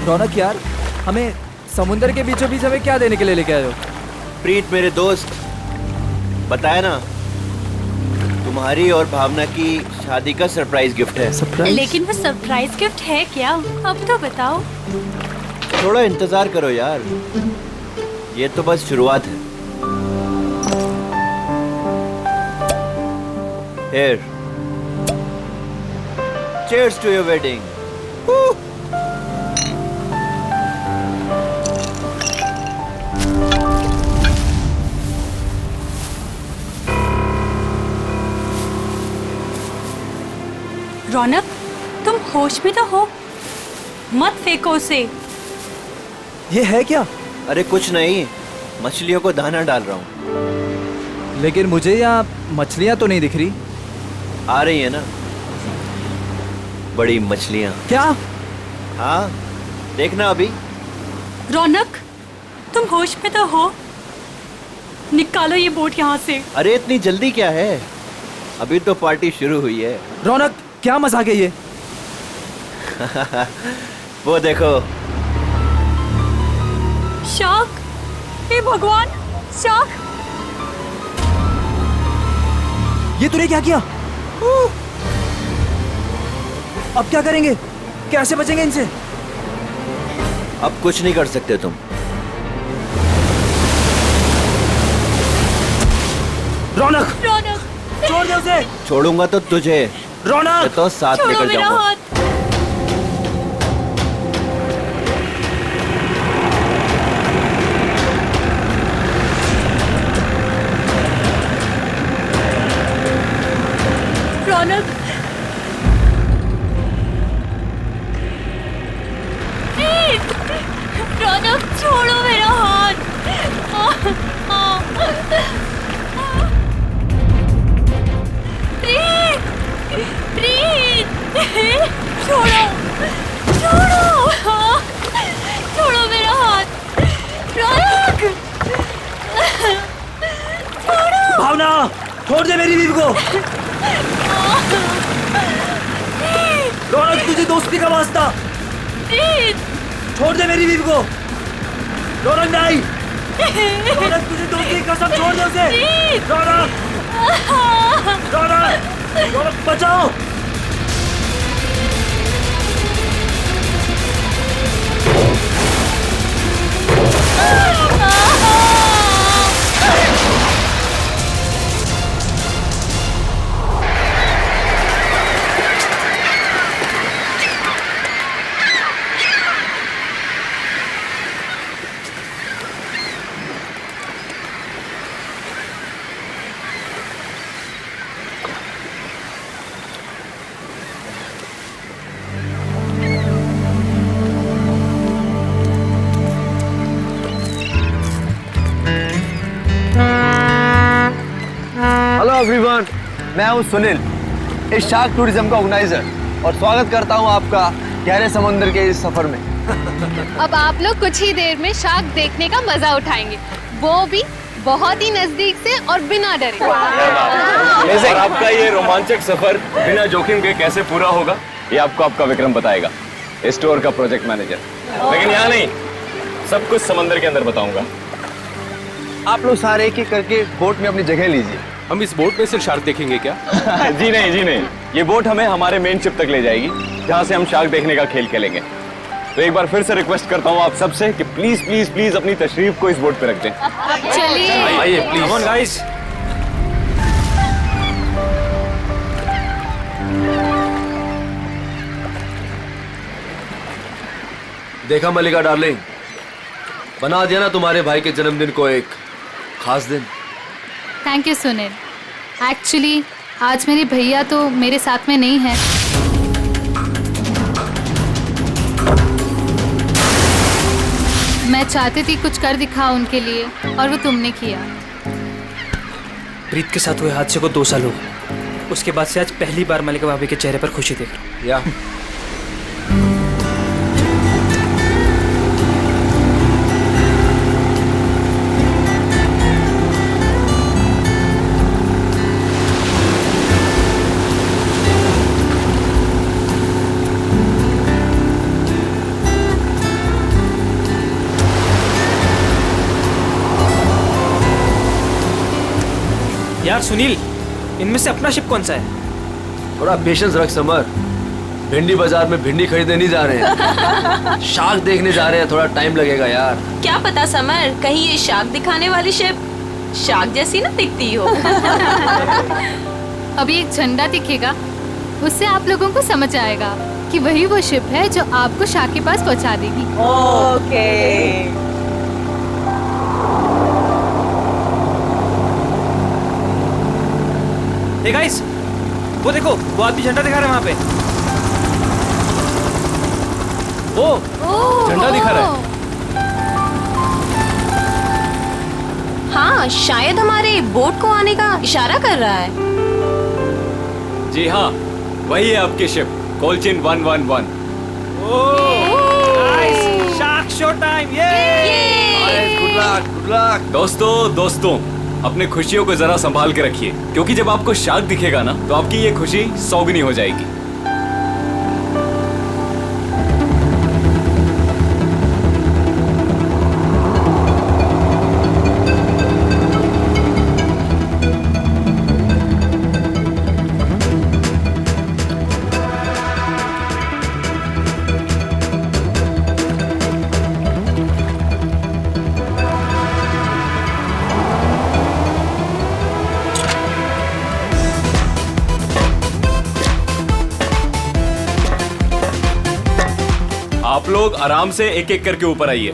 रौनक यार, हमें समुंदर के बीचों बीच हमें क्या देने के लिए लेके आए हो? प्रीत मेरे दोस्त, बताया ना, तुम्हारी और भावना की शादी का सरप्राइज गिफ्ट है। सरप्राइज? लेकिन वो सरप्राइज गिफ्ट है क्या? अब तो बताओ। थोड़ा इंतजार करो यार, ये तो बस शुरुआत है। Here. Cheers to your wedding. Woo! रौनक, तुम होश में तो हो? मत फेंको उसे। ये है क्या? अरे कुछ नहीं, मछलियों को दाना डाल रहा हूँ। लेकिन मुझे यहाँ मछलियाँ तो नहीं दिख रही। आ रही है ना बड़ी मछलियाँ। क्या? हाँ, देखना अभी। रौनक, तुम होश में तो हो? निकालो ये बोट यहाँ से। अरे इतनी जल्दी क्या है, अभी तो पार्टी शुरू हुई है। रौनक, क्या मजाक है ये? वो देखो। शार्क! हे भगवान, शार्क! ये तूने क्या किया? अब क्या करेंगे? कैसे बचेंगे इनसे? अब कुछ नहीं कर सकते तुम। रौनक! रौनक! छोड़ दे उसे! छोड़ूंगा तो तुझे, रौनक! तो साथ छोड़ो निकल मेरा जाऊंगा। हाथ। रौनक! रौनक, छोड़ो मेरा हाथ। प्रीत! प्रीत! छोड़ो! छोड़ो! छोड़ो मेरा हाथ। रौनक! छोड़ो! भावना, छोड़ दे मेरी बीवी को। रौनक, तुझे दोस्ती का वास्ता। प्रीत! छोड़ दे मेरी बीवी को। रौनक नहीं। रौनक, तुझे दोस्ती की कसम, छोड़ दे उसे। प्रीत! रौनक! रौनक! रौनक, बचाओ! हेलो एवरीवन, मैं हूं सुनील, इस शार्क टूरिज्म का ऑर्गेनाइजर, और स्वागत करता हूं आपका गहरे समुद्र के इस सफर में। अब आप लोग कुछ ही देर में शार्क देखने का मजा उठाएंगे, वो भी बहुत ही नजदीक से और बिना डरे। और आपका ये रोमांचक सफर बिना जोखिम के कैसे पूरा होगा, ये आपको आपका विक्रम बताएगा, स्टोर का प्रोजेक्ट मैनेजर। लेकिन यहाँ नहीं, सब कुछ समंदर के अंदर बताऊंगा। आप लोग सारे एक एक करके बोट में अपनी जगह लीजिए। हम इस बोट में सिर्फ शार्क देखेंगे क्या? जी नहीं, जी नहीं, ये बोट हमें हमारे मेन शिप तक ले जाएगी, जहाँ से हम शार्क देखने का खेल खेलेंगे। तो एक बार फिर से रिक्वेस्ट करता हूँ आप सबसे कि प्लीज प्लीज प्लीज अपनी तशरीफ को इस बोट पे रख दें। चलिए। आइए प्लीज। Come on guys. देखा मलिका डार्लिंग, बना दिया ना तुम्हारे भाई के जन्मदिन को एक खास दिन। Thank you Sunil. एक्चुअली आज मेरे भैया तो मेरे साथ में नहीं है। मैं चाहती थी कुछ कर दिखाऊं उनके लिए, और वो तुमने किया। प्रीत के साथ हुए हादसे को 2 साल हो गए। उसके बाद से आज पहली बार मलिका भाभी के चेहरे पर खुशी देख रहा हूँ। या यार सुनील, इनमें से अपना शिप कौन सा है? थोड़ा पेशेंस रख समर। भिंडी बाजार में भिंडी खरीदने नहीं जा रहे हैं, शार्क देखने जा रहे हैं। थोड़ा टाइम लगेगा यार। क्या पता समर, कहीं ये शार्क दिखाने वाली शिप शार्क जैसी ना दिखती हो। अभी एक झंडा दिखेगा, उससे आप लोगों को समझ आएगा कि वही वो शिप है जो आपको शार्क के पास पहुंचा देगी। हे गाइस, वो देखो, वो आदमी झंडा दिखा रहा है वहाँ पे। ओ, झंडा दिखा रहा है। हाँ, शायद हमारे बोट को आने का इशारा कर रहा है। जी हाँ, वही है आपकी शिप कोलचिन 111। Nice, shark show time. Good luck, good luck. दोस्तों, अपने खुशियों को जरा संभाल के रखिए, क्योंकि जब आपको शार्क दिखेगा ना, तो आपकी ये खुशी सौगनी हो जाएगी। आप लोग आराम से एक एक करके ऊपर आइए।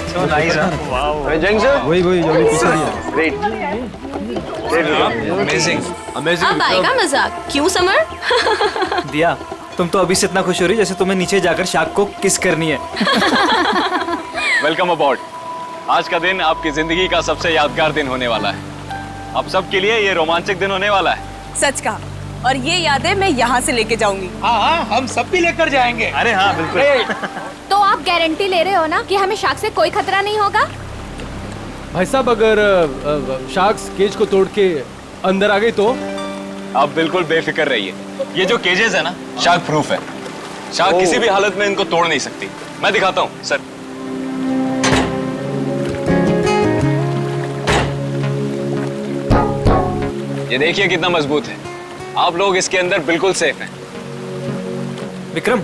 So nice, huh? Wow. Jeng sir? वही जो अभी पीछे दिया। Great. Amazing. अमेजिंग। अब आएगा मजाक, क्यों समर? दिया, तुम तो अभी से इतना खुश हो रही जैसे तुम्हें नीचे जाकर शार्क को किस करनी है। वेलकम अबॉर्ड। आज का दिन आपकी जिंदगी का सबसे यादगार दिन होने वाला है। आप सबके लिए ये रोमांचक दिन होने वाला है। सच कहा, और ये यादें मैं यहाँ से लेके जाऊंगी। हाँ, हम सब भी लेकर जाएंगे। अरे हाँ, बिल्कुल। तो आप गारंटी ले रहे हो ना कि हमें शार्क से कोई खतरा नहीं होगा? भाई साहब, अगर शार्क्स केज को तोड़ के अंदर आ गई तो? आप बिल्कुल बेफिक्र रहिए। ये जो केजेस है ना, शार्क प्रूफ है। शार्क किसी भी हालत में इनको तोड़ नहीं सकती। मैं दिखाता हूँ सर। ये देखिए कितना मजबूत है। आप लोग इसके अंदर बिल्कुल सेफ हैं। विक्रम,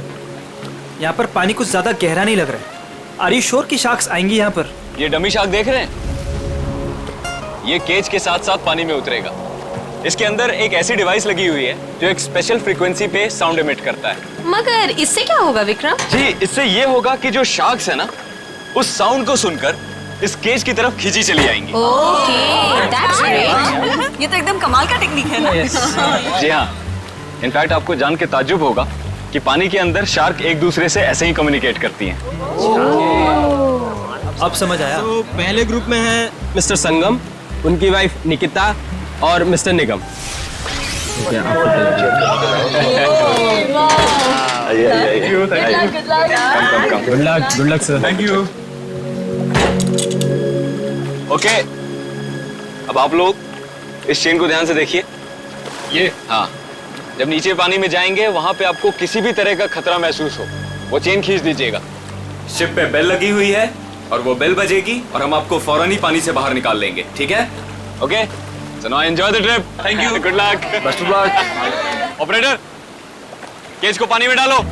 यहाँ पर पानी कुछ ज्यादा गहरा नहीं लग रहा है। आर यू श्योर कि शार्क्स आएंगी यहाँ पर? ये डमी शार्क देख रहे हैं? ये केज के साथ साथ पानी में उतरेगा। इसके अंदर एक ऐसी डिवाइस लगी हुई है जो एक स्पेशल फ्रीक्वेंसी पे साउंड एमिट करता है। मगर इससे क्या होगा विक्रम? जी, इससे ये होगा कि जो शार्क्स है ना, उस साउंड को सुनकर इस केज की तरफ खींची चली आएंगी। Okay, that's great. ये तो एकदम कमाल का टेक्निक है ना? जी हाँ, इनफैक्ट आपको जान के ताज्जुब होगा कि पानी के अंदर शार्क एक दूसरे से ऐसे ही कम्युनिकेट करती हैं। अब समझ आया। तो पहले ग्रुप में है मिस्टर संगम, उनकी वाइफ निकिता और mister Nigam. Good luck sir. Thank you. Okay, अब आप लोग इस चेन को ध्यान से देखिए। ये हाँ, जब नीचे पानी में जाएंगे वहां पे आपको किसी भी तरह का खतरा महसूस हो, वो चेन खींच दीजिएगा। शिप पे बेल लगी हुई है और वो बेल बजेगी और हम आपको फौरन ही पानी से बाहर निकाल लेंगे, ठीक है? Okay, so now enjoy the trip. Thank you, good luck, best of luck. Operator, cage को पानी में डालो।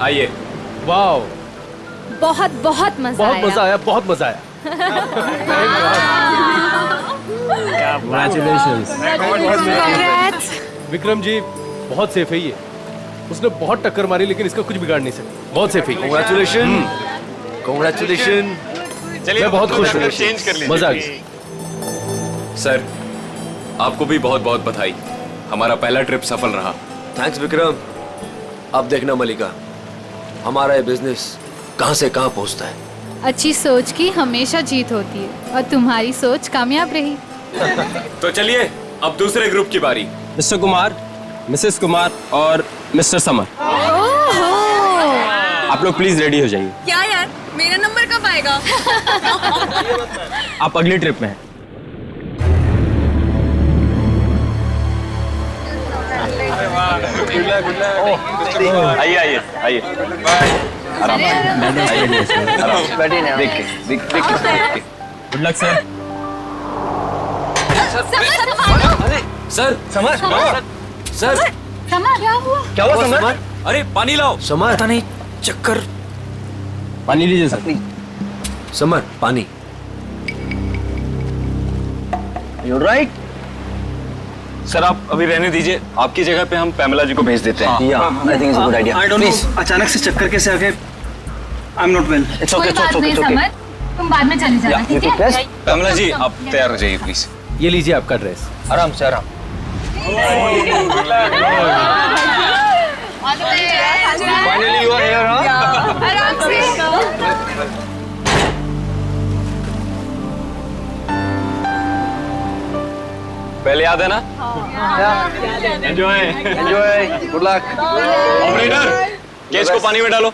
आइए। वाओ, बहुत बहुत मजा बहुत आया। मजा आया, बहुत मजा आया। Congrats। विक्रम जी बहुत सेफ है ये। उसने बहुत टक्कर मारी लेकिन इसका कुछ बिगाड़ नहीं सकता। बहुत सेफ है। Congratulations, congratulations। चलिए मैं बहुत खुश हूँ। चेंज कर लीजिए। मजा आ गया। सर, आपको भी बहुत बहुत बधाई। हमारा पहला ट्रिप सफल रहा। थैंक्स विक्रम। अब देखना मलिका, हमारा ये बिजनेस कहाँ से कहाँ पहुँचता है। अच्छी सोच की हमेशा जीत होती है और तुम्हारी सोच कामयाब रही। तो चलिए अब दूसरे ग्रुप की बारी। मिस्टर कुमार, मिसेस कुमार और मिस्टर समर, आप लोग प्लीज रेडी हो जाइए। क्या यार, मेरा नंबर कब आएगा? आप अगली ट्रिप में हैं। आइए आइए आइए। आराम से। बैठिए ना। देख के। Good luck sir. Sir summer, sir क्या हुआ? क्या हुआ समर? अरे पानी लाओ। समर, पता नहीं, चक्कर। पानी लीजिए सर। समर पानी। You're right? सर आप अभी रहने दीजिए, आपकी जगह पे हम पैमेला जी को भेज देते हैं। Yeah, I think it's a good idea. I don't Please. No अचानक से चक्कर कैसे आ गए। I am not well. It's okay, it's okay, it's okay. तुम बाद में चली जाना, Yeah, you took rest? Pamela ji आप तैयार हो जाइए प्लीज। ये लीजिए आपका ड्रेस। आराम से आराम। Finally you are here, huh? आराम से। पहले याद है ना? Enjoy. Enjoy. Good luck. Operator, cage को पानी में डालो।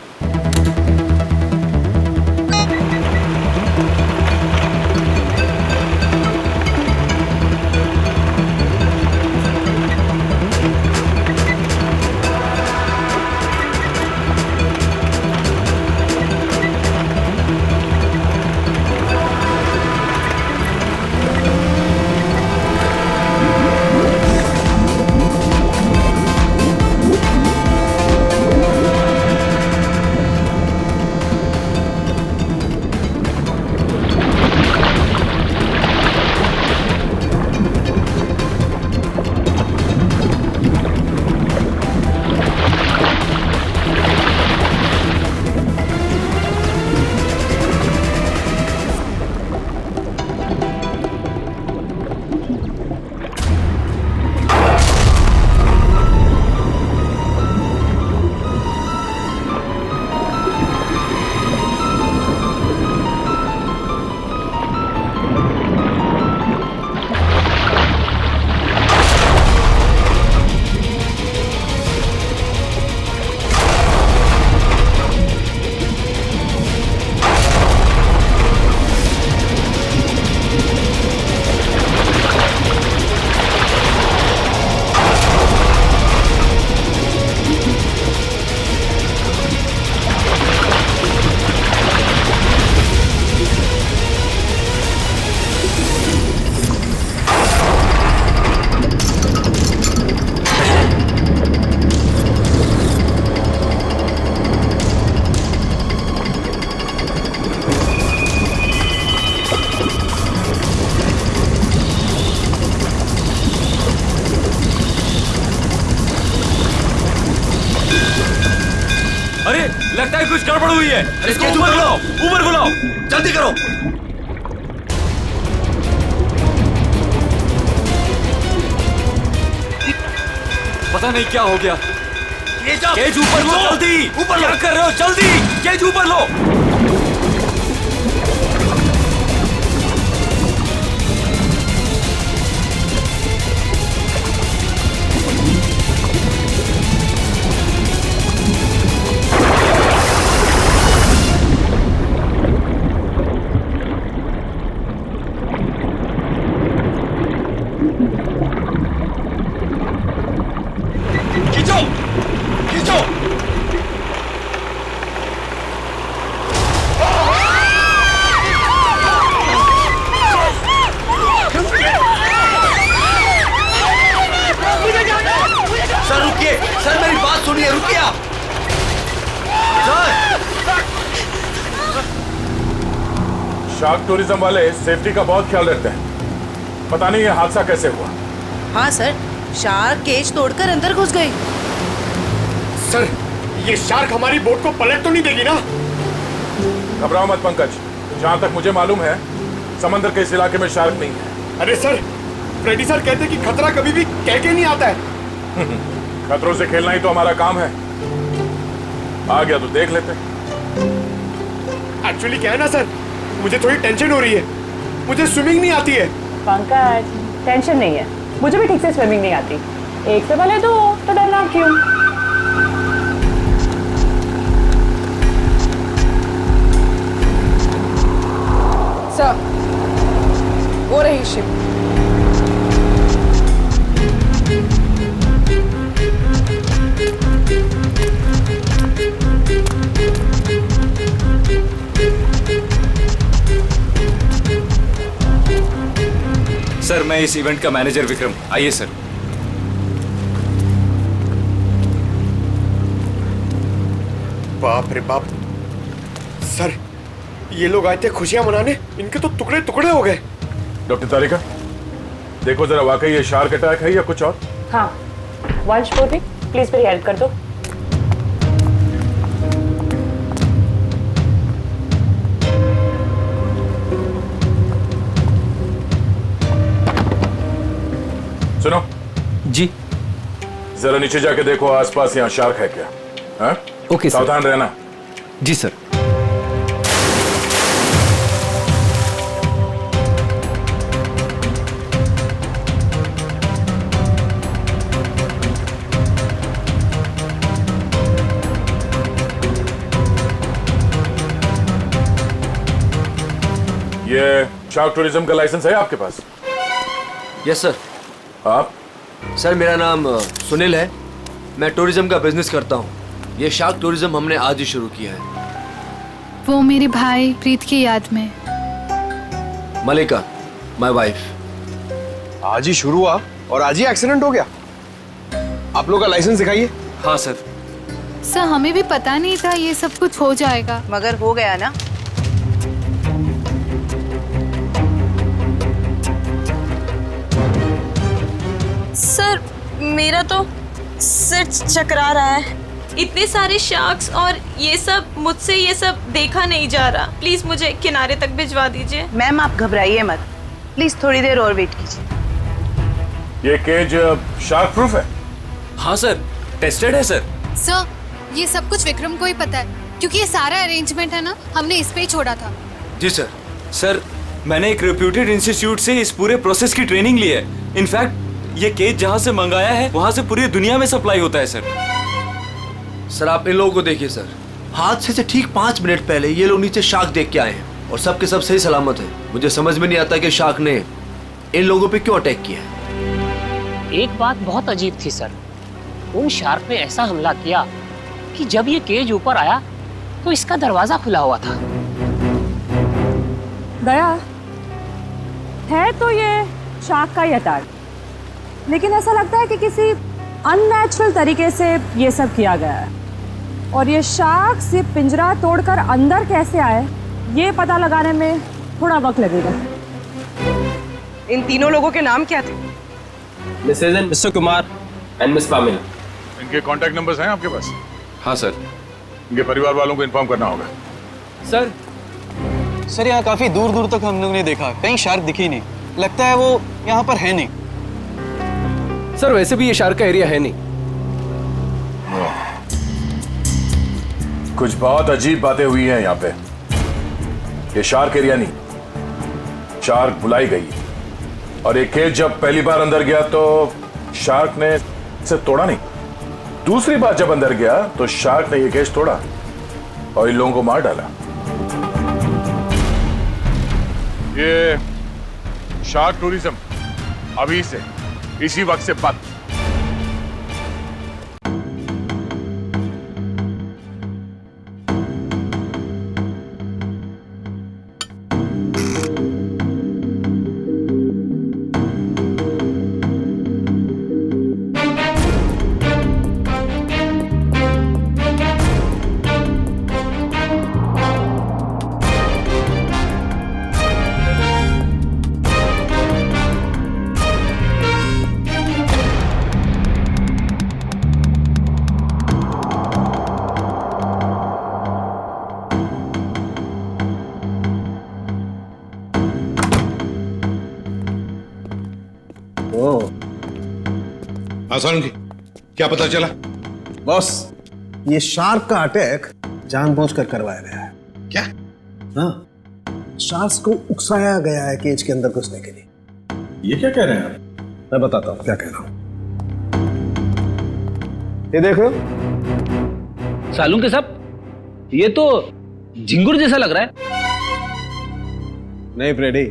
अरे लगता है कुछ गड़बड़ हुई है। इसको ऊपर बुलाओ, ऊपर बुलाओ, जल्दी करो। पता नहीं क्या हो गया। केज ऊपर लो, जल्दी। ऊपर क्या कर रहे हो? जल्दी केज ऊपर लो। खींचो, खींचो। सर रुकिए, सर मेरी बात सुनिए, रुकिए आप। शार्क टूरिज्म वाले सेफ्टी का बहुत ख्याल रखते हैं। पता नहीं ये हादसा कैसे हुआ। हाँ सर, शार्क केज तोड़कर अंदर घुस गई। सर, ये शार्क हमारी बोट को पलट तो नहीं देगी ना? घबराओ मत पंकज, जहाँ तक मुझे मालूम है समंदर के इस इलाके में शार्क नहीं है। अरे सर, फ्रेडी सर कहते हैं कि खतरा कभी भी कह के नहीं आता है। खतरों से खेलना ही तो हमारा काम है। आ गया तो देख लेते। एक्चुअली क्या है ना सर, मुझे थोड़ी टेंशन हो रही है। मुझे स्विमिंग नहीं आती है। पंकज, टेंशन नहीं है, मुझे भी ठीक से स्विमिंग नहीं आती। एक से भले दो तो डरना क्यों? सर, वो रही शिप। सर, मैं इस इवेंट का मैनेजर विक्रम। आइए सर। बाप रे बाप, सर ये लोग आए थे खुशियां मनाने, इनके तो टुकड़े टुकड़े हो गए। डॉक्टर तारिका, देखो जरा वाकई ये शार्क अटैक है या कुछ और? हाँ, वंश बोली, प्लीज मेरी हेल्प कर दो। सुनो जी, जरा नीचे जाके देखो आसपास यहाँ शार्क है क्या। हाँ? Okay sir. सावधान रहना। जी सर। ये शार्क टूरिज्म का लाइसेंस है आपके पास? Yes sir. आप? सर, मेरा नाम सुनील है। मैं टूरिज्म का बिजनेस करता हूँ। ये शार्क टूरिज्म हमने आज ही शुरू किया है। वो मेरे भाई प्रीत की याद में। मलिका, माय वाइफ। आज ही शुरू हुआ और आज ही एक्सीडेंट हो गया। आप लोग का लाइसेंस दिखाइए। हाँ सर। सर, हमें भी पता नहीं था ये सब कुछ हो जाएगा। मगर हो गया ना। सर, मेरा तो सिर चकरा रहा है। इतने सारे शार्क्स और ये सब, मुझसे ये सब देखा नहीं जा रहा। प्लीज मुझे किनारे तक भिजवा दीजिए। मैम आप घबराइए मत, प्लीज थोड़ी देर और वेट कीजिए। ये केज शार्क प्रूफ है? हाँ सर, टेस्टेड है सर। सर, ये सब कुछ विक्रम को ही पता है, क्योंकि ये सारा अरेंजमेंट है ना, हमने इस पे ही छोड़ा था। जी सर। सर, मैंने एक रेप्यूटेड इंस्टीट्यूट से इस पूरे प्रोसेस की ट्रेनिंग ली है। इनफैक्ट ये केज जहाँ से मंगाया है वहाँ से पूरी दुनिया में सप्लाई होता है सर। सर, आप इन लोगों को देखिए सर। हादसे से ठीक 5 मिनट पहले ये लोग नीचे शार्क देख के आए हैं और सबके सब सही सलामत है। मुझे समझ में नहीं आता कि शार्क ने इन लोगों पे क्यों अटैक किया है। एक बात बहुत अजीब थी सर, उन शार्क ने ऐसा हमला किया कि जब ये केज ऊपर आया तो इसका दरवाजा खुला हुआ था। दया है तो ये शार्क का ही अटैक, लेकिन ऐसा लगता है कि किसी अननेचुरल तरीके से ये सब किया गया है। और ये शार्क से पिंजरा तोड़कर अंदर कैसे आए, ये पता लगाने में थोड़ा वक्त लगेगा। इन तीनों लोगों के नाम क्या थे? Mrs and Mr Kumar and Miss Pamela. इनके कांटेक्ट नंबर्स हैं आपके पास? हाँ सर। इनके परिवार वालों को इन्फॉर्म करना होगा। सर, यहाँ काफी दूर दूर तक हम लोग ने देखा, कहीं शार्क दिखी नहीं। लगता है वो यहाँ पर है नहीं। सर, वैसे भी ये शार्क का एरिया है नहीं। कुछ बहुत अजीब बातें हुई हैं यहाँ पे। ये शार्क एरिया नहीं, शार्क बुलाई गई। और ये केज जब पहली बार अंदर गया तो शार्क ने इसे तोड़ा नहीं। दूसरी बार जब अंदर गया तो शार्क ने ये केज तोड़ा और इन लोगों को मार डाला। ये शार्क टूरिज्म अभी से इसी वक्त से बंद। आसान की क्या पता चला? बॉस, ये शार्क का अटैक जानबूझकर करवाया गया है। क्या? हाँ, शार्क्स को उकसाया गया है केज के अंदर घुसने के लिए। ये क्या कह रहे हैं आप? मैं बताता हूँ क्या कह रहा हूँ। ये देखो सालून के साहब, ये तो झिंगुर जैसा लग रहा है। नहीं फ्रेडी,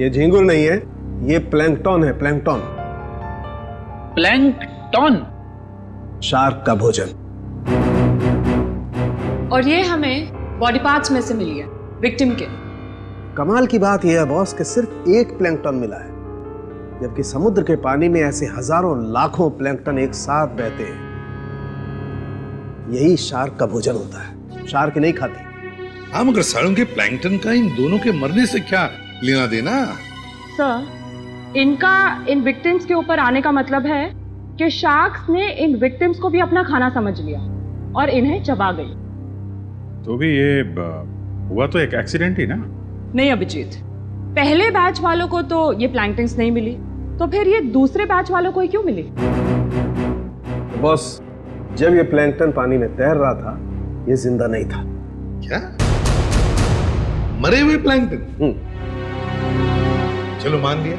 ये झींगुर नहीं है, ये प्लैंकटन है। प्लैंकटन, प्लैंकटन, शार्क का भोजन। और ये हमें बॉडी पार्ट्स में से मिली है, विक्टिम के। कमाल की बात यह है बॉस कि सिर्फ एक प्लैंकटन मिला है, जबकि समुद्र के पानी में ऐसे हजारों लाखों प्लैंकटन एक साथ बहते हैं। यही शार्क का भोजन होता है। शार्क नहीं खाती। हाँ, मगर सालों के प्लैंकटन का इन दोनों के मरने से क्या लेना देना? सर, इनका इन विक्टिम्स के ऊपर आने का मतलब है कि शार्क्स ने इन विक्टिम्स को भी अपना खाना समझ लिया और इन्हें चबा गई। तो भी ये हुआ तो एक एक्सीडेंट ही ना? नहीं अभिजीत, पहले बैच वालों को तो ये प्लैंकटन्स नहीं मिली, तो फिर ये दूसरे बैच वालों को ही क्यों मिली? बॉस, जब ये प्लैंकटन पानी में तैर रहा था, ये जिंदा नहीं था। क्या? मरे हुए प्लैंकटन? चलो मान लिया,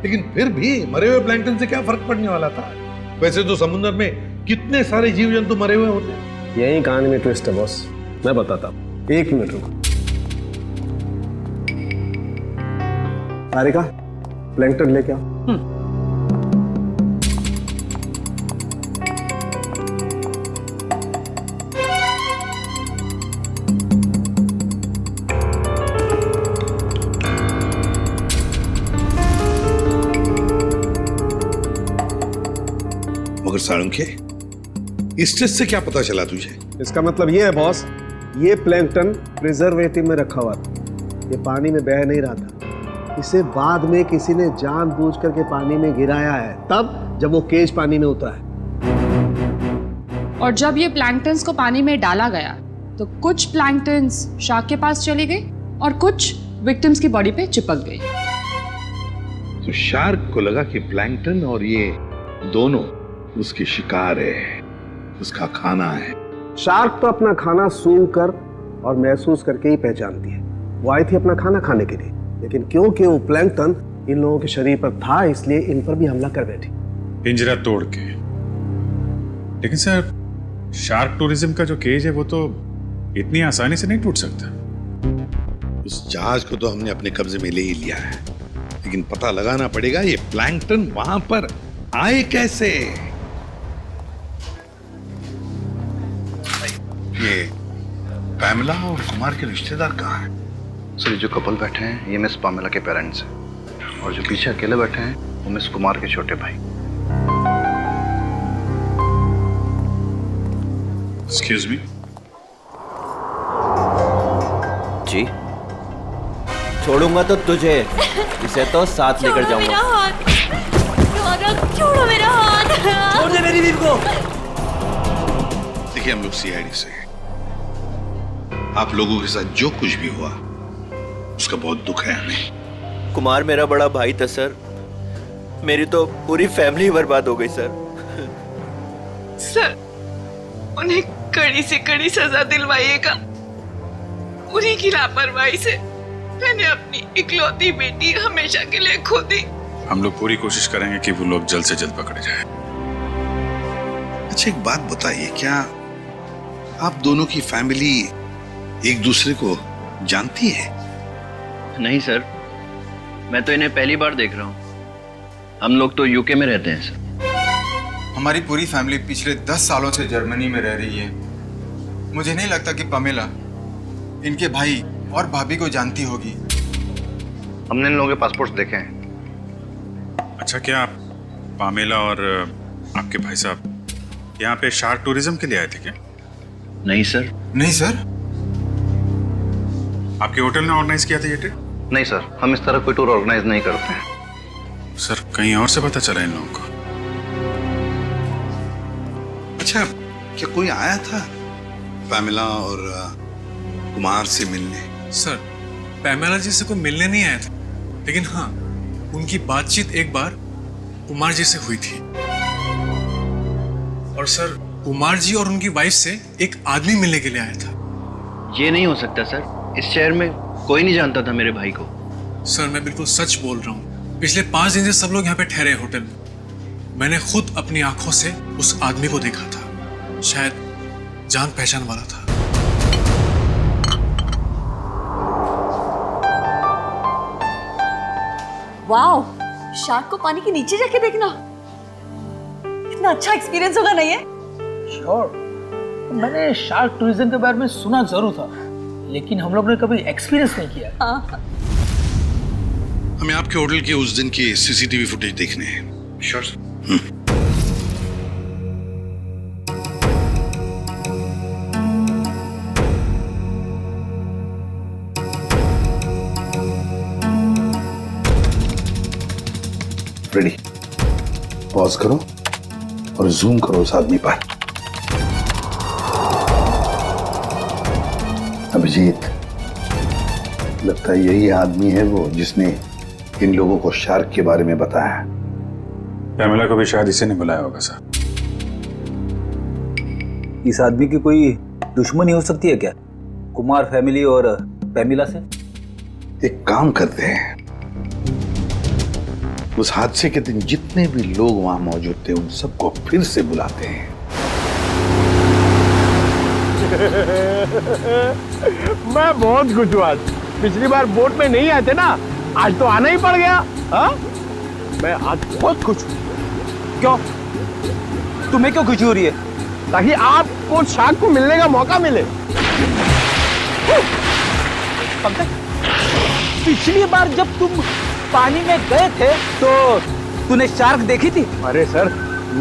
लेकिन फिर भी मरे हुए प्लैंकटन से क्या फर्क पड़ने वाला था? वैसे तो समुद्र में कितने सारे जीव जंतु मरे हुए होते हैं। यही कहानी में ट्विस्ट है बॉस, मैं बताता हूँ। 1 मिनट रुको। तारिका, प्लैंकटन लेके आओ। मगर साळुंखे, इस टेस्ट से क्या पता चला तुझे? इसका मतलब ये है बॉस, ये प्लैंकटन प्रिजर्वेटिव में रखा हुआ था। ये पानी में बह नहीं रहा था। इसे बाद में किसी ने जानबूझ करके पानी में गिराया है, तब जब वो केज पानी में उतरा है। और जब ये प्लैंकटन्स को पानी में डाला गया, तो कुछ प्लैंकटन्स शार्क के पास चली गई और कुछ विक्टिम्स की बॉडी पे चिपक गई। तो शार्क को लगा कि प्लैंकटन और ये दोनों उसके शिकार है, उसका खाना है। शार्क तो अपना खाना सूंघ कर और महसूस करके ही पहचानती है। वो आई थी अपना खाना खाने के लिए, लेकिन क्योंकि वो प्लैंकटन इन लोगों के शरीर पर था, इसलिए इन पर भी हमला कर बैठी। पिंजरा तोड़ के। लेकिन सर, शार्क टूरिज्म का जो केज है वो तो इतनी आसानी से नहीं टूट सकता। उस जहाज को तो हमने अपने कब्जे में ले ही लिया है, लेकिन पता लगाना पड़ेगा ये प्लैंकटन वहां पर आए कैसे। ये पैमेला और कुमार के रिश्तेदार कहाँ हैं? सर, जो कपल बैठे हैं ये मिस पामेला के पेरेंट्स हैं, और जो पीछे अकेले बैठे हैं वो मिस कुमार के छोटे भाई। Excuse me. जी, छोड़ूंगा तो तुझे, इसे तो साथ लेकर जाऊंगा। छोड़ो मेरा हाथ। छोड़ दे मेरी बीवी को। देखिए, हम लोग सीआईडी से हैं। आप लोगों के साथ जो कुछ भी हुआ उसका बहुत दुख है हमें। कुमार मेरा बड़ा भाई था सर, मेरी तो पूरी फैमिली बर्बाद हो गई सर। सर, उन्हें कड़ी से कड़ी सजा दिलवाइएगा। उन्हीं की लापरवाही से मैंने अपनी इकलौती बेटी हमेशा के लिए खो दी। हम लोग पूरी कोशिश करेंगे कि वो लोग जल्द से जल्द पकड़े जाएं। अच्छा, एक बात बताइए, क्या आप दोनों की फैमिली एक दूसरे को जानती है? नहीं सर, मैं तो इन्हें पहली बार देख रहा हूँ। हम लोग तो यूके में रहते हैं सर। हमारी पूरी फैमिली पिछले 10 सालों से जर्मनी में रह रही है। मुझे नहीं लगता कि पमेला इनके भाई और भाभी को जानती होगी। हमने इन लोगों के पासपोर्ट देखे हैं। अच्छा, क्या आप पामेला और आपके भाई साहब यहाँ पे शार्क टूरिज्म के लिए आए थे क्या? नहीं सर। नहीं सर? आपके होटल ने ऑर्गेनाइज किया था ये ट्रिप? नहीं सर, हम इस तरह कोई टूर ऑर्गेनाइज नहीं करते हैं। सर, कहीं और से पता चला इन लोगों को? अच्छा, क्या कोई आया था पैमेला और कुमार से मिलने? सर, पैमेला जी से कोई मिलने नहीं आया था, लेकिन हाँ, उनकी बातचीत एक बार कुमार जी से हुई थी। और सर, कुमार जी और उनकी वाइफ से एक आदमी मिलने के लिए आया था। ये नहीं हो सकता सर, इस शहर में कोई नहीं जानता था मेरे भाई को। सर, मैं बिल्कुल सच बोल रहा हूँ। पिछले 5 दिन से सब लोग यहाँ पे ठहरे हैं होटल में। मैंने खुद अपनी आंखों से उस आदमी को देखा था। शायद जान पहचान वाला था। वाओ, शार्क को पानी के नीचे जाके देखना कितना अच्छा एक्सपीरियंस होगा नहीं है? श्योर। मैंने शार्क टूरिज्म के बारे में सुना जरूर था, लेकिन हम लोग ने कभी एक्सपीरियंस नहीं किया। हमें आपके होटल के उस दिन की सीसीटीवी फुटेज देखने हैं। Sure sir. रेडी, पॉज करो और जूम करो उस आदमी पर। अभिजीत, लगता है यही आदमी है वो जिसने इन लोगों को शार्क के बारे में बताया। पैमेला को भी शायद इसी ने बुलाया होगा सर। इस आदमी की कोई दुश्मनी हो सकती है क्या, कुमार फैमिली और पैमेला से? एक काम करते हैं, उस हादसे के दिन जितने भी लोग वहां मौजूद थे उन सबको फिर से बुलाते हैं। मैं बहुत खुश हूँ आज। पिछली बार बोट में नहीं आए थे ना, आज तो आना ही पड़ गया। हाँ, मैं आज बहुत खुश हूँ। क्यों? तुम्हें क्यों खुशी हो रही है? ताकि आपको शार्क को मिलने का मौका मिले। पिछली बार जब तुम पानी में गए थे तो तूने शार्क देखी थी? अरे सर,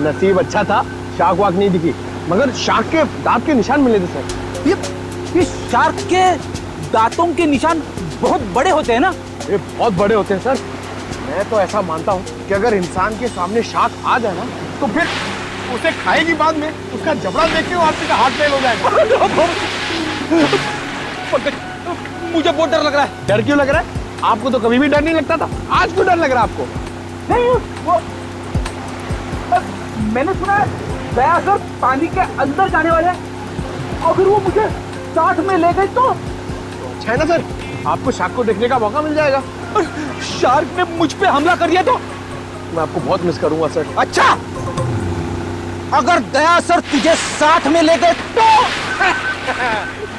नसीब अच्छा था, शार्क वाक नहीं दिखी, मगर शार्क के दांत के निशान मिले थे सर। ये शार्क के दांतों के निशान बहुत बड़े होते हैं ना? ये बहुत बड़े होते हैं सर। मैं तो ऐसा मानता हूँ कि अगर इंसान के सामने शार्क आ जाए ना, तो फिर उसे खाएगी बाद में, उसका जबड़ा देख के वो आपका हाथ फेल हो जाएगा। मुझे बहुत डर लग रहा है। डर क्यों लग रहा है? आपको तो कभी भी डर नहीं लगता था, आज क्यों डर लग रहा है आपको? नहीं, वो मैंने सुना है दया सर पानी के अंदर जाने वाले हैं। अगर वो मुझे साथ में ले गए तो अच्छा है ना सर, आपको शार्क को देखने का मौका मिल जाएगा। शार्क ने मुझ पे हमला कर दिया तो मैं आपको बहुत मिस करूंगा सर। अच्छा, अगर दया सर तुझे साथ में ले गए तो?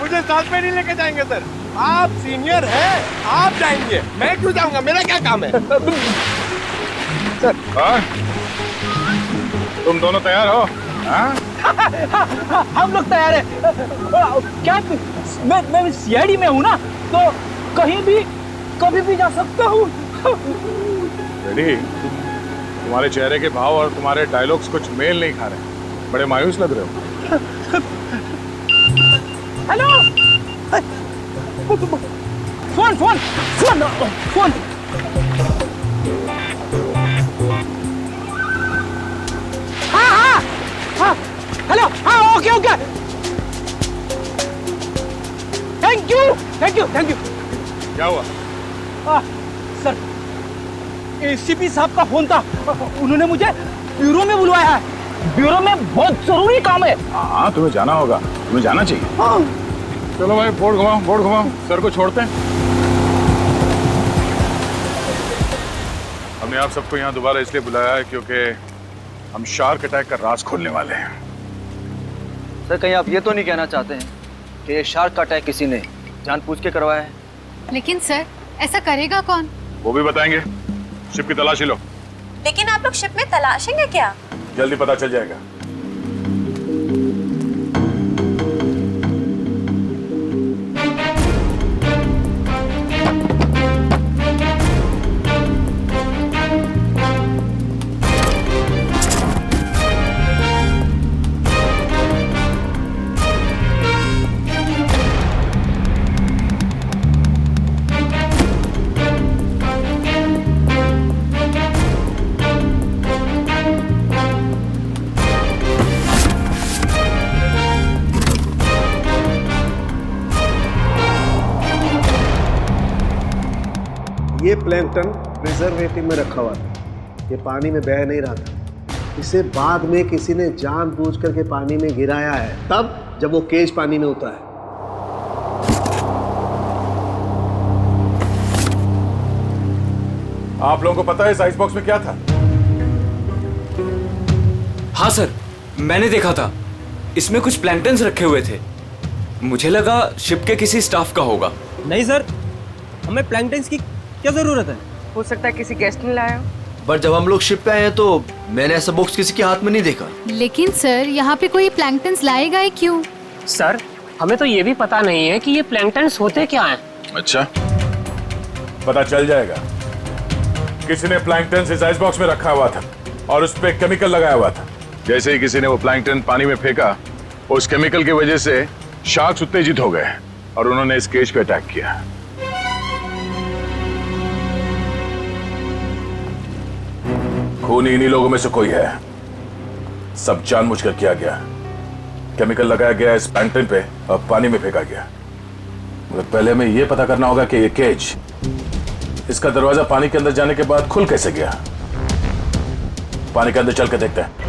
मुझे साथ में नहीं लेके जाएंगे सर, आप सीनियर हैं, आप जाएंगे, मैं क्यों जाऊंगा? मेरा क्या काम है? सर, तुम दोनों तैयार हो? हम लोग तैयार हैं। क्या मैं सीआईडी में हूँ ना, तो कहीं भी कभी भी जा सकता हूँ। रेडी? तुम्हारे चेहरे के भाव और तुम्हारे डायलॉग्स कुछ मेल नहीं खा रहे, बड़े मायूस लग रहे हो। Hello, phone phone phone phone. हाँ, हेलो, हाँ, okay okay, thank you thank you thank you. क्या हुआ? सर, एसीपी साहब का फोन था, उन्होंने मुझे ब्यूरो में बुलवाया है। ब्यूरो में बहुत जरूरी काम है। हाँ, तुम्हें जाना होगा, तुम्हें जाना चाहिए। हाँ। चलो भाई, बोर्ड घुमाओ, सर को छोड़ते हैं। हमने आप सबको यहाँ दोबारा इसलिए बुलाया है क्योंकि हम शार्क अटैक का राज खोलने वाले हैं। सर, कहीं आप ये तो नहीं कहना चाहते हैं कि ये शार्क का अटैक किसी ने जानबूझ के करवाया है? लेकिन सर, ऐसा करेगा कौन? वो भी बताएंगे। शिप की तलाशी लो। लेकिन आप लोग शिप में तलाशेंगे क्या? जल्दी पता चल जाएगा। ये प्लैंकटन प्रिजर्वेटिव में रखा हुआ था। ये पानी में बह नहीं रहा था। इसे बाद में किसी ने जानबूझ करके पानी में गिराया है, तब जब वो केज पानी में उतरा है। आप लोगों को पता है इस आइस बॉक्स में क्या था? हाँ सर, मैंने देखा था। इसमें कुछ प्लैंकटन्स रखे हुए थे। मुझे लगा शिप के किसी स्टाफ का होगा। नहीं सर, हमें प्लैंकटन्स की क्या जरूरत है? हो सकता है किसी गेस्ट ने लाया हो। पर जब हम लोग शिप पे आए हैं तो मैंने ऐसा बॉक्स किसी के हाथ में नहीं देखा। लेकिन सर, यहाँ पे कोई प्लैंकटन्स लाए गए क्यों? सर, हमें तो ये भी पता नहीं है कि ये प्लैंकटन्स होते क्या हैं। अच्छा, पता चल जाएगा। किसी ने प्लैंकटन इस आइस बॉक्स में रखा हुआ था और उस पे केमिकल लगाया हुआ था। जैसे ही किसी ने वो प्लैंकटन पानी में फेंका, उस केमिकल की वजह से शार्क्स उत्तेजित हो गए और उन्होंने इस केज पे अटैक किया। खूनी इन्हीं लोगों में से कोई है। सब जानबूझकर किया गया। केमिकल लगाया गया इस प्लैंकटन पे और पानी में फेंका गया। मगर पहले हमें यह पता करना होगा कि ये केज, इसका दरवाजा पानी के अंदर जाने के बाद खुल कैसे गया। पानी के अंदर चल के देखते हैं।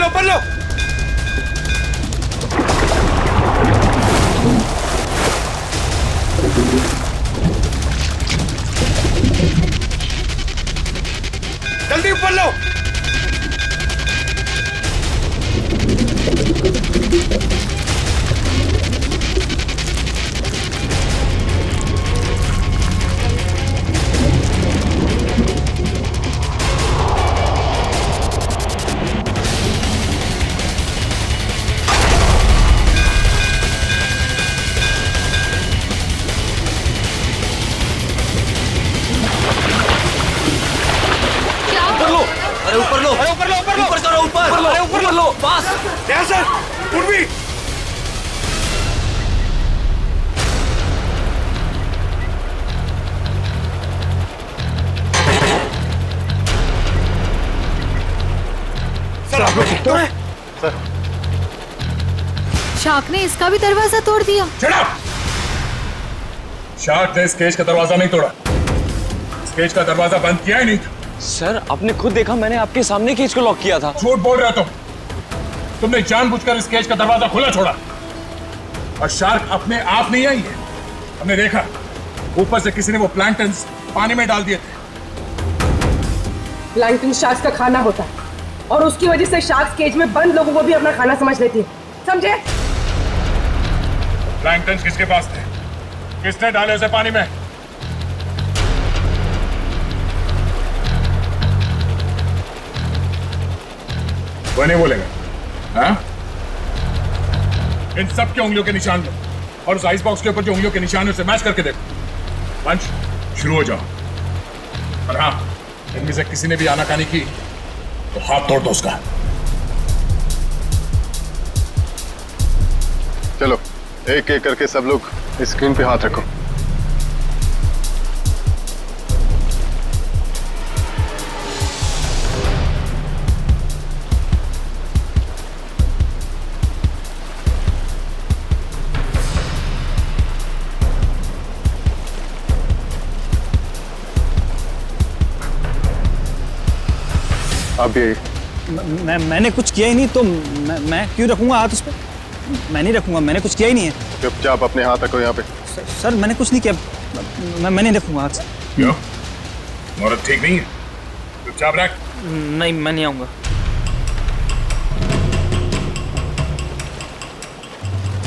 ऊपर लो। पकड़ लो। अरे ऊपर लो, अरे ऊपर लो, ऊपर लो, ऊपर करो, ऊपर अरे ऊपर लो, पास। यहाँ सर, उर्वी। सर आप लोग ठीक तो हैं? सर शार्क ने इसका भी दरवाजा तोड़ दिया। शार्क ने इस केज का दरवाजा नहीं तोड़ा, इस केज का दरवाजा बंद किया ही नहीं था। सर आपने खुद देखा, मैंने आपके सामने केज को लॉक किया था। झूठ बोल रहे हो तुमने जानबूझकर इस केज का दरवाजा खुला छोड़ा। और शार्क अपने आप नहीं आई है, हमने देखा ऊपर से किसी ने वो प्लैंक्टन्स पानी में डाल दिए थे। प्लैंकटन शार्क्स का खाना होता है और उसकी वजह से शार्क्स केज में बंद लोगों को भी अपना खाना समझ लेती है, समझे? प्लैंक्टन्स किसके पास थे? किसने डाले उसे पानी में? वो नहीं बोलेगा। हाँ? इन सब के उंगलियों के निशान लो और उस आइस बॉक्स के ऊपर जो उंगलियों के निशान है उसे मैच करके देखो। पंच शुरू हो जाओ। और हाँ, इनमें से किसी ने भी आनाकानी की तो हाथ तोड़ दो उसका। चलो एक एक करके सब लोग स्क्रीन पे हाथ रखो। अब ये मैंने कुछ किया ही नहीं तो मैं क्यों रखूंगा हाथ उस पर? मैं नहीं रखूंगा, मैंने कुछ किया ही नहीं है। चुपचाप अपने हाथ रखो यहाँ पे। सर मैंने कुछ नहीं किया, मैं नहीं रखूंगा हाथ। क्यों? औरत ठीक नहीं है? चुपचाप रख। नहीं, मैं नहीं आऊंगा।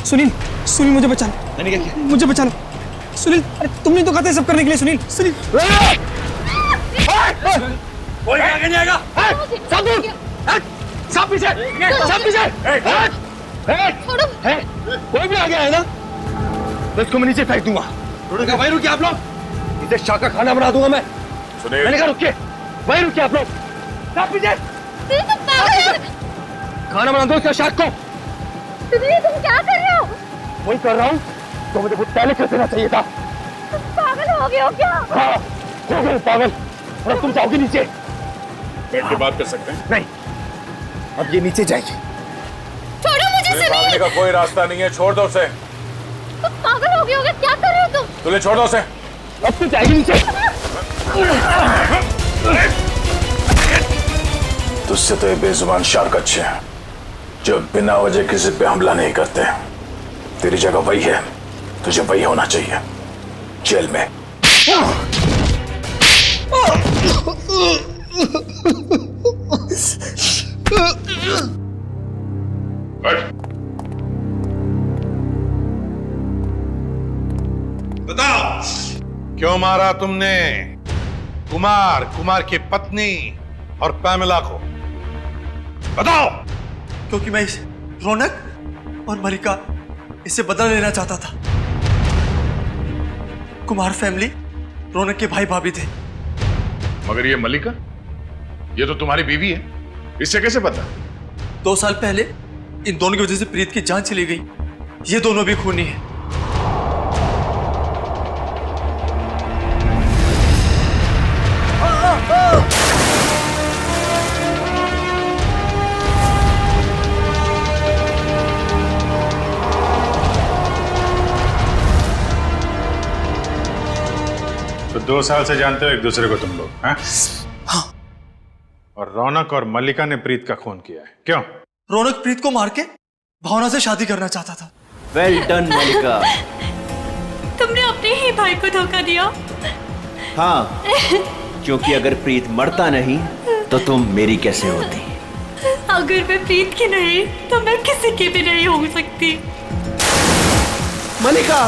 सुनील, सुनील मुझे बचा लो। मैंने क्या किया? मुझे बचा लो सुनील। अरे तुमने तो कहते सब करने के लिए। सुनील, सुनील। कोई आगे नहीं आएगा। सब दूर, सब पीछे, सब पीछे। कोई भी आगे आए ना तो इसको मैं नीचे फेंक दूंगा। वहीं रुकिए आप लोग, इसे शार्क का खाना बना दूंगा मैं। मैंने कहा रुकिए, वहीं रुकिए आप लोग। सब पीछे, खाना बना दो इसका शार्क को। तुम क्या कर रहे हो? वही कर रहा हूँ तो मुझे बहुत पहले कर देना चाहिए था। पागल हो गए हो क्या? हाँ, हो गए पागल। और तुम जाओगे नीचे। बैठ के बात कर सकते हैं? नहीं, अब ये नीचे जाएगी। छोड़ो मुझे सुनील। भागने का कोई रास्ता नहीं है, छोड़ दो उसे। तुम पागल हो गए हो क्या कर रहे हो तुम? तुझे छोड़ दो उसे। अब तो जाएगी नीचे। तुझसे तो ये बेजुबान शार्क अच्छे हैं जो बिना वजह किसी पे हमला नहीं करते। तेरी जगह वही है, तुझे वही होना चाहिए, जेल में। बताओ क्यों मारा तुमने कुमार की पत्नी और पैमेला को? बताओ। क्योंकि मैं इस रौनक और मलिका इससे बदला लेना चाहता था। कुमार फैमिली रौनक के भाई भाभी थे। मगर ये मलिका, ये तो तुम्हारी बीवी है, इससे कैसे पता? 2 साल पहले इन दोनों की वजह से प्रीत की जान चली गई। ये दोनों भी खूनी हैं। तो 2 साल से जानते हो एक दूसरे को तुम लोग? हाँ? और रौनक और मल्लिका ने प्रीत का खून किया है, क्यों? रौनक प्रीत को मार के भावना से शादी करना चाहता था। वेल डन मल्लिका। तुमने अपने ही भाई को धोखा दिया। हाँ, क्योंकि अगर प्रीत मरता नहीं तो तुम मेरी कैसे होती? अगर मैं प्रीत की नहीं तो मैं किसी की भी नहीं हो सकती। मलिका,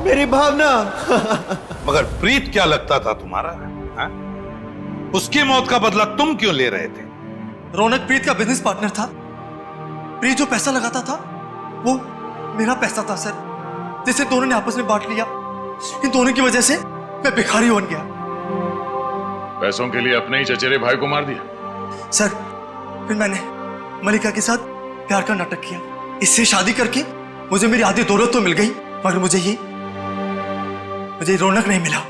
मेरी भावना। मगर प्रीत क्या लगता था तुम्हारा? हा? उसकी मौत का बदला तुम क्यों ले रहे थे? रौनक प्रीत का बिजनेस पार्टनर था। प्रीत जो पैसा लगाता था वो मेरा पैसा था सर, जिसे दोनों ने आपस में बांट लिया। इन दोनों की वजह से मैं भिखारी बन गया। पैसों के लिए अपने ही चचेरे भाई को मार दिया? सर फिर मैंने मलिका के साथ प्यार का नाटक किया। इससे शादी करके मुझे मेरी आधी दौलत तो मिल गई, मगर मुझे रौनक नहीं मिला।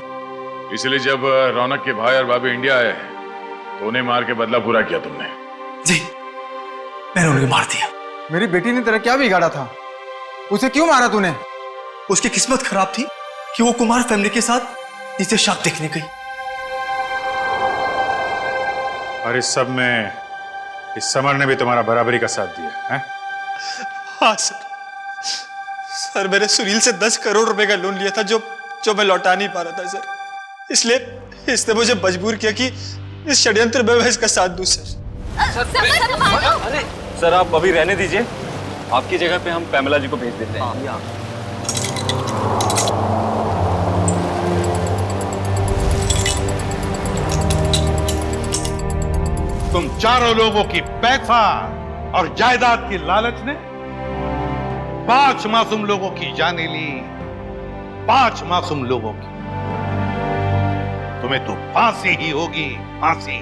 इसलिए जब रौनक के भाई और भाभी इंडिया आए तो उन्हें मार के बदला पूरा किया तुमने? जी, मैंने उन्हें मार दिया। मेरी बेटी ने तेरा क्या बिगाड़ा था? उसे क्यों मारा तूने? उसकी किस्मत खराब थी कि वो कुमार फैमिली के साथ नीचे शाक देखने गई। और इस सब में इस समर ने भी तुम्हारा बराबरी का साथ दिया है? हाँ सर, मैंने सुनील से 10 करोड़ रुपए का लोन लिया था जो मैं लौटा नहीं पा रहा था सर। इसलिए इसने मुझे मजबूर किया कि इस षड्यंत्र में मैं इसका साथ दूं सर। अरे सर, आप अभी रहने दीजिए, आपकी जगह पे हम पैमेला जी को भेज देते हैं। तुम चारों लोगों की पैसा और जायदाद की लालच ने 5 मासूम लोगों की जानें ली। 5 मासूम लोगों की। तुम्हें तो फांसी ही होगी, फांसी।